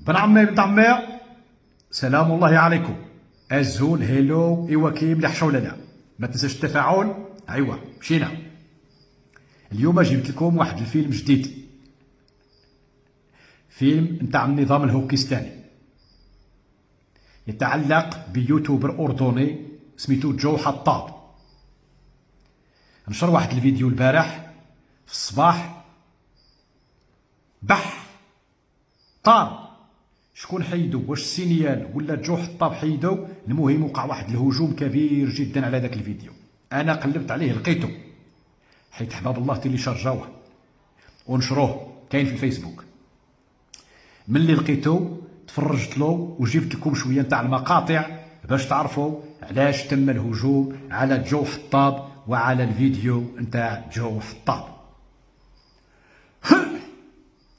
بن عمي بنت عمي، سلام الله عليكم. الزول هيلو، ايوا كي مليح ولا لا؟ ما تنساش التفاعل. ايوا مشينا. اليوم جبت لكم واحد الفيلم جديد، فيلم نتاع النظام الهوكستاني، يتعلق بيوتيوبر أردني سميتو جو حطاب. نشر واحد الفيديو البارح في الصباح، بح طار. شكون حيدو؟ واش السينيال ولا جو حطاب حيدو؟ المهم وقع واحد الهجوم كبير جدا على ذاك الفيديو. انا قلبت عليه لقيته، حيت حباب الله تيلي شارجاوه ونشروه، كاين في الفيسبوك. ملي لقيته تفرجت له وجبت لكم شويه نتاع المقاطع باش تعرفوا علاش تم الهجوم على جو حطاب وعلى الفيديو نتاع جو حطاب.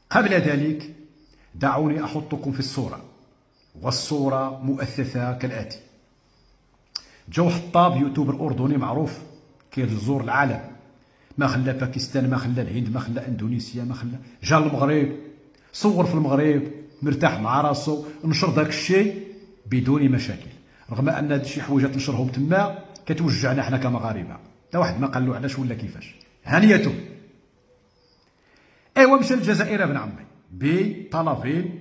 قبل ذلك دعوني احطكم في الصوره، والصوره مؤثثه كالاتي. جو حطاب يوتيوبر اردني معروف، كيزور العالم، ما خلى باكستان، ما خلى الهند، ما خلى اندونيسيا، ما خلى، جا المغرب، صور في المغرب، مرتاح مع راسو، نشر داك الشيء بدون مشاكل، رغم ان هاد شي حوايج تنشرهم تما كتوجعنا حنا كمغاربه. لا واحد ما قال له علاش ولا كيفاش. هانيته. ايوا مشى للجزائر ابن عمي بطلب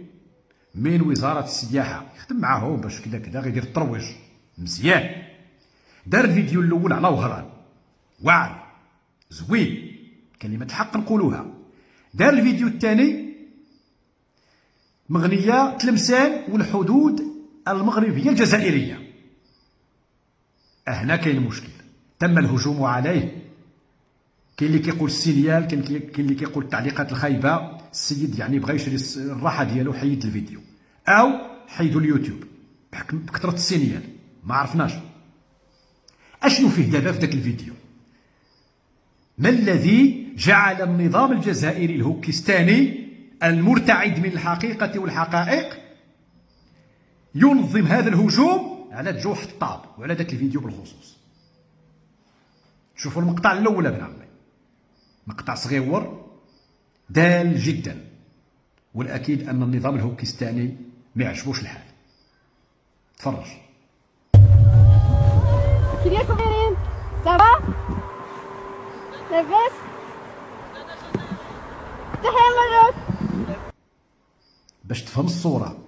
من وزاره السياحه، يخدم معاهم باش كذا كذا غيدير الترويج مزيان. دار الفيديو الاول على وهران، واعر زوين، كلمه الحق نقولوها. دار الفيديو الثاني مغنيه تلمسان والحدود المغربيه الجزائريه. هنا كاين المشكل، تم الهجوم عليه. كاين اللي كيقول السينيال، كاين اللي كيقول التعليقات الخايبه. السيد يعني بغى يشري الراحه ديالو، حيد الفيديو او حيدوا اليوتيوب بكثره السينيال، ما عرفناش اشنو فيه دابا في ذاك الفيديو. ما الذي جعل النظام الجزائري الهوكستاني المرتعد من الحقيقه والحقائق ينظم هذا الهجوم على جو حطاب وعلى ذاك الفيديو بالخصوص؟ شوفوا المقطع الاول ابن عمي، مقطع صغير دال جدا، والاكيد ان النظام الهوكستاني ما يعجبوش الحال. تفرج. كيفكم دايرين؟ صافا؟ لاباس؟ تحية مبروك. باش تفهم الصورة،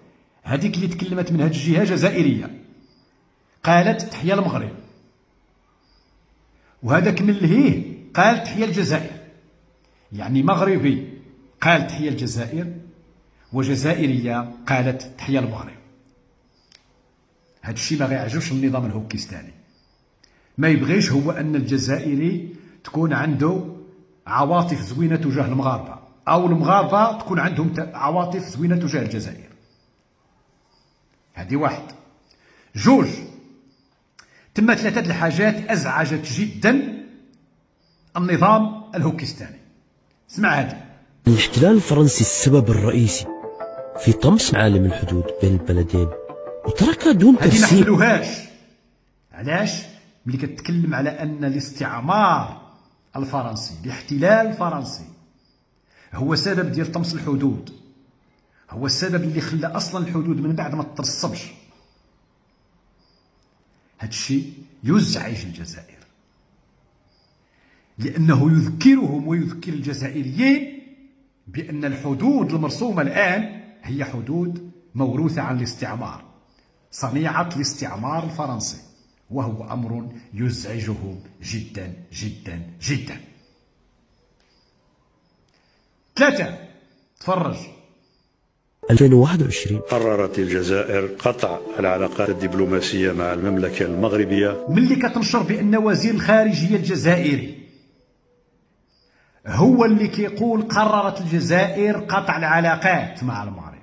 هذيك اللي تكلمت من هذه الجهة جزائرية قالت تحية المغرب، وهذاك من لهيه قال تحية الجزائر. يعني مغربي قال تحية الجزائر، وجزائرية قالت تحية المغرب. هذا الشيء ما غيعجبش النظام الهوكستاني. ما يبغيش هو أن الجزائري تكون عنده عواطف زوينة تجاه المغاربة، أو المغاربة تكون عندهم عواطف زوينة تجاه الجزائر. هذه واحد. جوج، تم ثلاثة الحاجات أزعجت جدا النظام الهوكستاني. اسمع هذه. الاحتلال الفرنسي السبب الرئيسي في طمس عالم الحدود بين البلدين وتركها دون تفسير. هذه ما حلوهاش. علاش؟ ملي كتكلم على أن الاستعمار الفرنسي، الاحتلال الفرنسي هو سبب ديال طمس الحدود، هو السبب اللي خلى أصلا الحدود من بعد ما ترصبش. هذا الشيء يزعج الجزائر، لأنه يذكرهم ويذكر الجزائريين بأن الحدود المرسومة الآن هي حدود موروثة عن الاستعمار، صنيعة الاستعمار الفرنسي، وهو أمر يزعجهم جدا جدا جدا. ثلاثة، تفرج. 2021 قررت الجزائر قطع العلاقات الدبلوماسية مع المملكة المغربية. ملي كتنشر بأن وزير الخارجية الجزائري هو اللي كيقول قررت الجزائر قطع العلاقات مع المغرب،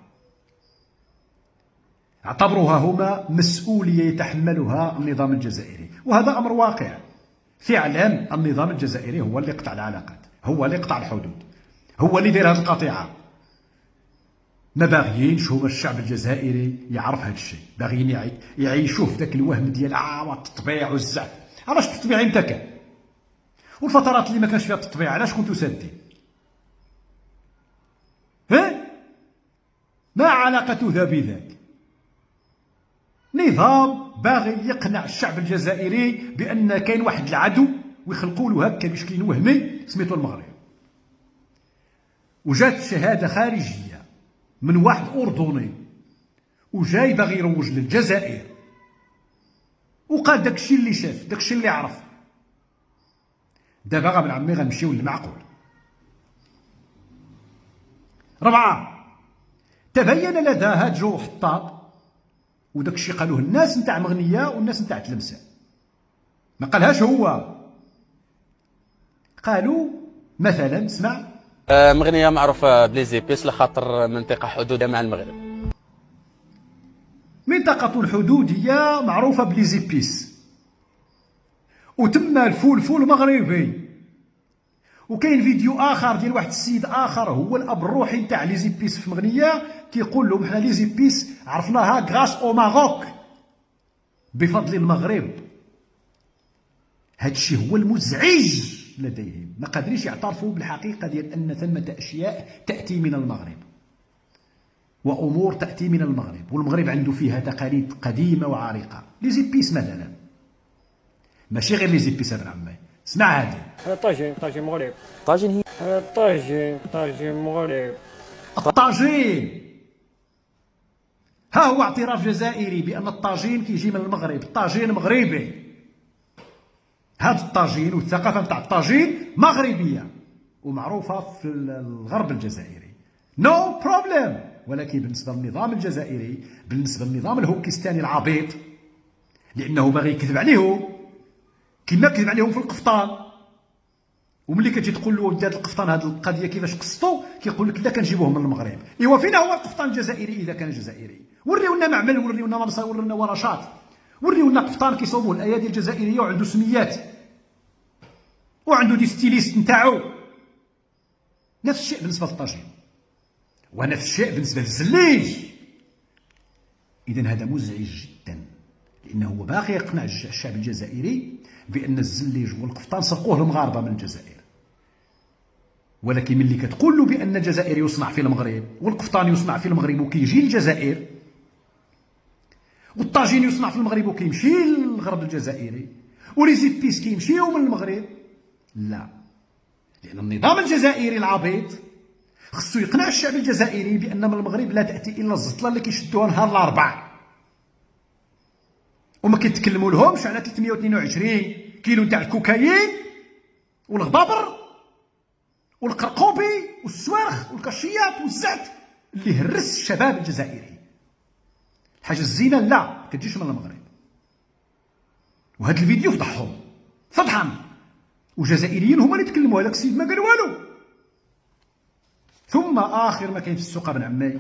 اعتبروها هما مسؤولية يتحملها النظام الجزائري، وهذا أمر واقع. فعلا النظام الجزائري هو اللي قطع العلاقات، هو اللي قطع الحدود، هو اللي داير هذه القطيعة. ما باغيينش هما الشعب الجزائري يعرف هذا الشيء، باغيين يعيشوه في ذاك الوهم ديال التطبيع والزعف. علاش التطبيع امتى كان؟ والفترات اللي ما كانش فيها التطبيع علاش كنتو سادين؟ ها؟ ما علاقة ذا بذاك؟ نظام باغي يقنع الشعب الجزائري بأن كاين واحد العدو ويخلقوا له هكا مشكل وهمي سميتو المغرب. وجات شهادة خارجية من واحد أردني وجاي باغي يروج للجزائر وقال داكشي اللي شاف، داكشي اللي عرف. دابا غابن عمي غنمشيو للمعقول. 4 تبين لدى هاد جو حطاب وداكشي قالوه الناس نتاع مغنية والناس نتاع تلمسان، ما قالهاش هو. قالوا مثلا اسمع، مغنية معروفة بليزيبيس لخاطر منطقة حدودية مع المغرب. منطقة حدودية معروفة بليزيبيس، وتم الفول مغربي. وكاين فيديو اخر ديال واحد السيد اخر هو الاب الروحي نتاع ليزيبيس في مغنية، كيقول لهم حنا ليزيبيس عرفناها غراس او ماروك، بفضل المغرب. هادشي هو المزعج لديهم، ما قادرينش يعترفوا بالحقيقة ديال أن ثمة أشياء تأتي من المغرب وأمور تأتي من المغرب، والمغرب عنده فيها تقاليد قديمة وعريقة. ليزيبيس مثلا، ماشي غير ليزيبيس ابن عمي، اسمع هذه. طاجين مغرب. طاجين هي طاجين مغرب. الطاجين، ها هو اعتراف جزائري بأن الطاجين كيجي من المغرب، الطاجين مغربي. هذا الطاجين والثقافة نتاع الطاجين مغربية ومعروفة في الغرب الجزائري، نو بروبليم. ولكن بالنسبة للنظام الجزائري، بالنسبة للنظام الهوكستاني العبيط، لأنه باغي يكذب عليهم كما كذب عليهم في القفطان. وملي كتجي تقول له ولد هذا القفطان هذه القضية كيفاش قصتو، كيقول لك لا كنجيبوه من المغرب. ايوا فين هو القفطان الجزائري إذا كان جزائري؟ وريونا معمل، وريونا مرسى، وريونا ورشات، وريونا قفطان كيصوبوه الايادي الجزائريه وعنده سميات وعنده دي ستيليست نتاعو. نفس الشيء بالنسبه للطاجين، ونفس الشيء بالنسبه للزليج. اذا هذا مزعج جدا، لانه هو باغي يقنع الشعب الجزائري بان الزليج والقفطان سرقوه المغاربه من الجزائر. ولكن ملي كتقول له بان الجزائر يصنع في المغرب والقفطان يصنع في المغرب وكيجي للجزائر، والطاجين يصنع في المغرب وكيمشي للغرب الجزائري، وليزيبيس كيمشيو من المغرب، لا، لأن النظام الجزائري العبيط خصو يقنع الشعب الجزائري بأن من المغرب لا تأتي إلا الزطلة اللي كيشدوها نهار الأربع، وما كيتكلموا لهمش على 322 كيلو نتاع الكوكايين والغبابر والقرقوبي والسوارخ والكاشيات والزعت اللي هرس الشباب الجزائري. الحاجة الزينة لا كتجيش من المغرب. وهذا الفيديو فضحهم فضحا، وجزائريين هما اللي تكلموا، هذاك السيد ما قال والو. ثم آخر ما كاين في السوق ابن عمي،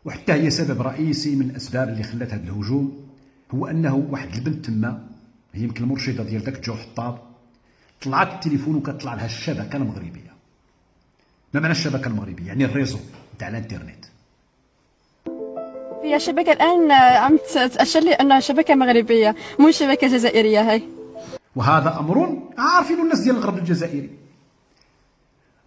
وحتى هي سبب رئيسي من الأسباب اللي خلات هذا الهجوم، هو أنه واحد البنت تما، هي يمكن المرشدة ديال داك جو حطاب، طلعت التليفون وكتطلع لها الشبكة المغربية. ما معنى الشبكة المغربية؟ يعني الريزو نتاع الانترنت. هي شبكة الآن عم تأشر لي أنها شبكة مغربية مو شبكة جزائرية هاي. وهذا أمر عارفين الناس ديال الغرب الجزائري.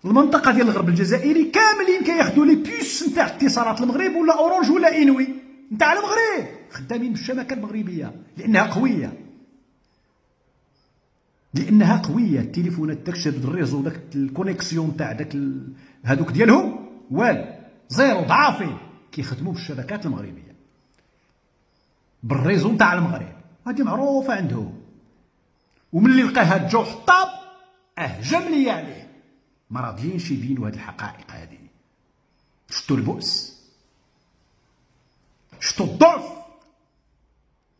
المنطقة ديال الغرب الجزائري كاملين كياخذوا لي بيس نتاع اتصالات المغرب ولا أورانج ولا إنوي نتاع المغرب، خدامين بالشبكة المغربية لأنها قوية. لأنها قوية، التليفونات داك شاد الريزو داك الكونيكسيون تاع داك هادوك ديالهم والو زيرو ضعافين، كيخدموا بالشبكات المغربية بالريزو نتاع المغرب، هذه معروفة عندهم. وملي لقى هاد جو حطاب أهجم لي عليه، ما راضيينش يبينوا هاد الحقائق هذه. شتو البؤس، شتو الضعف،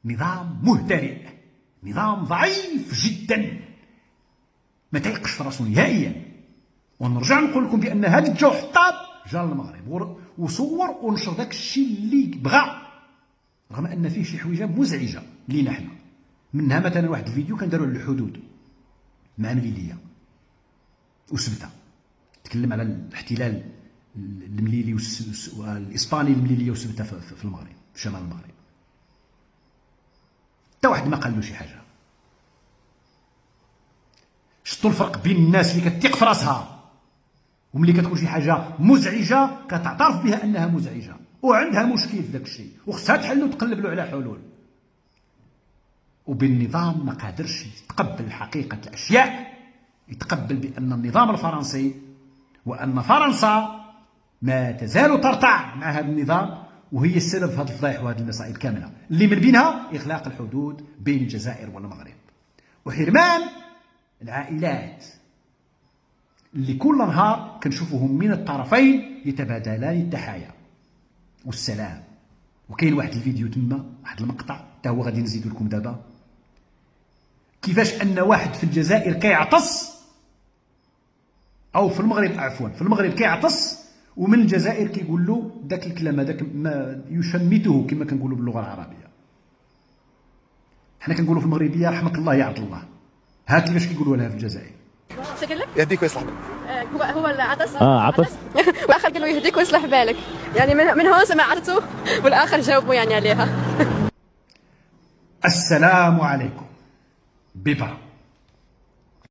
نظام مهترئ، نظام ضعيف جدا ما تيقش في راسو نهائيا. ونرجع نقول لكم بان هذا الجو حطاب جا للمغرب وصور ونشر داك الشيء اللي بغى، رغم ان فيه شي حويجه مزعجه لينا حنا، منها مثلا واحد الفيديو كان داروا على الحدود مع مليليه وسبته، تكلم على الاحتلال المليلي والاسباني المليليه وسبته في المغرب، في شمال المغرب. حتى واحد ما قال له شي حاجه. شفتوا الفرق بين الناس اللي كتيق في راسها وملي كتكون شي حاجه مزعجه كتعترف بها انها مزعجه وعندها مشكل في داك الشيء وخصها تحل وتقلب له على حلول. وبالنظام ما قادرش يتقبل حقيقه الاشياء، يتقبل بان النظام الفرنسي وان فرنسا ما تزال ترتع مع هذا النظام، وهي السبب في هذه الفضائح وهذه المصائب كامله، اللي من بينها اغلاق الحدود بين الجزائر والمغرب وحرمان العائلات اللي كل نهار كنشوفوهم من الطرفين يتبادلان التحايا والسلام. وكاين واحد الفيديو تما، واحد المقطع حتى هو غادي نزيدو لكم دابا، كيفاش ان واحد في الجزائر كيعطس، او في المغرب عفوا، في المغرب كيعطس ومن الجزائر كيقول له داك الكلام هذاك ما يشمته كما كنقولوا باللغه العربيه. حنا كنقولوا في المغربيه رحمك الله يا عبد الله، ها كيفاش كيقولوا لها في الجزائر. شكل لك يهديك ويصلحك. هو العطس عطس. والاخر قال له يهديك ويصلح بالك، يعني من هون سمع عطسه والاخر جاوبه يعني عليها. السلام عليكم ببرا.